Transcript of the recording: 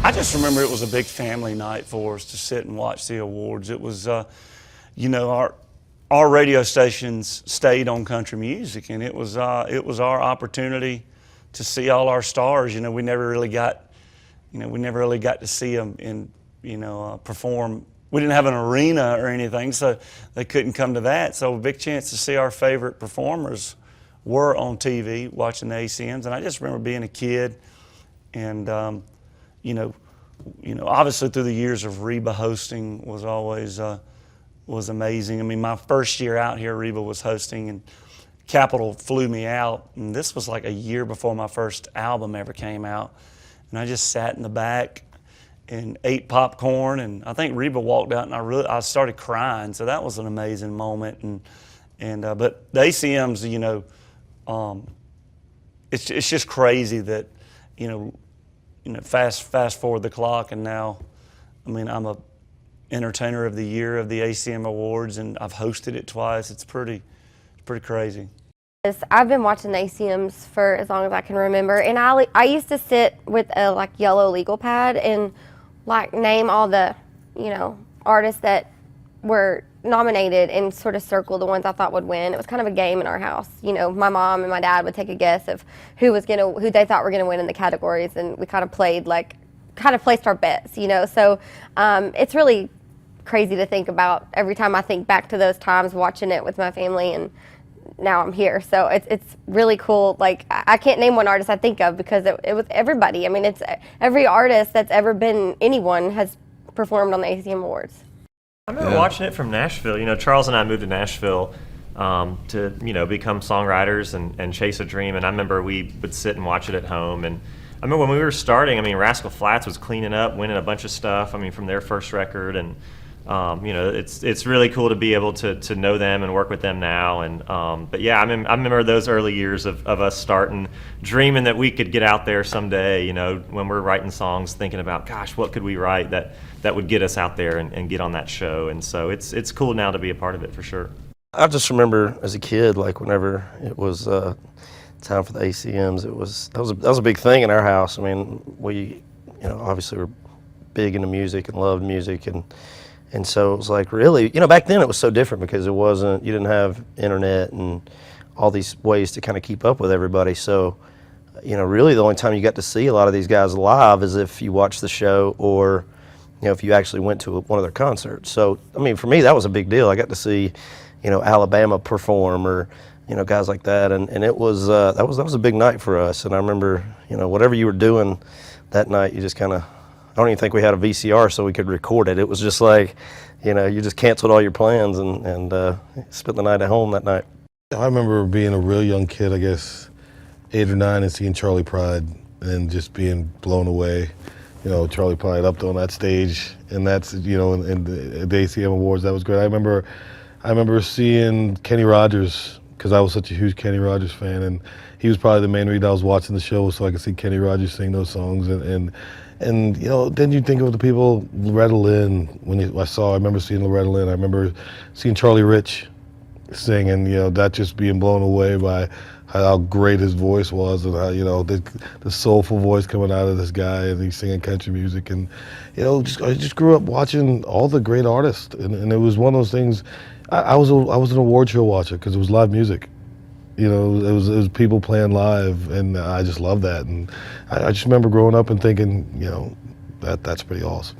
I just remember it was a big family night for us to sit and watch the awards. It was, you know, our radio stations stayed on country music, and it was our opportunity to see all our stars. You know, we never really got to see them perform. We didn't have an arena or anything, so they couldn't come to that. So a big chance to see our favorite performers were on TV watching the ACMs. And I just remember being a kid, and obviously through the years of Reba hosting was always was amazing. I mean, my first year out here, Reba was hosting, and Capitol flew me out. And this was like a year before my first album ever came out. And I just sat in the back and ate popcorn. And I think Reba walked out, and I started crying. So that was an amazing moment. But the ACMs, it's just crazy that fast forward the clock, and now, I mean, I'm a Entertainer of the Year of the ACM Awards, and I've hosted it twice. It's pretty crazy. I've been watching the ACMs for as long as I can remember, and I used to sit with a yellow legal pad and name all the artists that were nominated and sort of circle the ones I thought would win. It was kind of a game in our house. My mom and my dad would take a guess of who they thought were gonna win in the categories, and we kind of placed our bets. So it's really crazy to think about. Every time I think back to those times watching it with my family, and now I'm here. So it's really cool. I can't name one artist I think of because it was everybody. I mean, it's every artist that's ever been anyone has performed on the ACM Awards. I remember watching it from Nashville. Charles and I moved to Nashville to become songwriters and chase a dream. And I remember we would sit and watch it at home. And I remember when we were starting, I mean, Rascal Flatts was cleaning up, winning a bunch of stuff. I mean, from their first record, and it's really cool to be able to know them and work with them now. And but yeah, I remember those early years of us starting, dreaming that we could get out there someday. When we're writing songs, thinking about, gosh, what could we write that would get us out there and get on that show. And so it's cool now to be a part of it for sure. I just remember as a kid, whenever it was time for the ACMs, that was a big thing in our house. I mean, we obviously were big into music and loved music, and so it was really, back then it was so different because you didn't have internet and all these ways to kind of keep up with everybody. So, really the only time you got to see a lot of these guys live is if you watched the show, or if you actually went to one of their concerts. So, I mean, for me, that was a big deal. I got to see, Alabama perform, or, guys like that. And it was, that was a big night for us. And I remember, whatever you were doing that night, you just kind of, I don't even think we had a VCR so we could record it. It was just you just canceled all your plans and spent the night at home that night. I remember being a real young kid, I guess 8 or 9, and seeing Charlie Pride and just being blown away. Charlie Pride up on that stage, and that's, in the ACM Awards, that was great. I remember seeing Kenny Rogers, because I was such a huge Kenny Rogers fan, and he was probably the main reason I was watching the show, so I could see Kenny Rogers sing those songs. And then you think of the people, Loretta Lynn, I remember seeing Loretta Lynn. I remember seeing Charlie Rich sing, and that just being blown away by how great his voice was, and how the soulful voice coming out of this guy, and he's singing country music. And I just grew up watching all the great artists, and it was one of those things. I was an award show watcher because it was live music. It was people playing live, and I just loved that. And I just remember growing up and thinking, that's pretty awesome.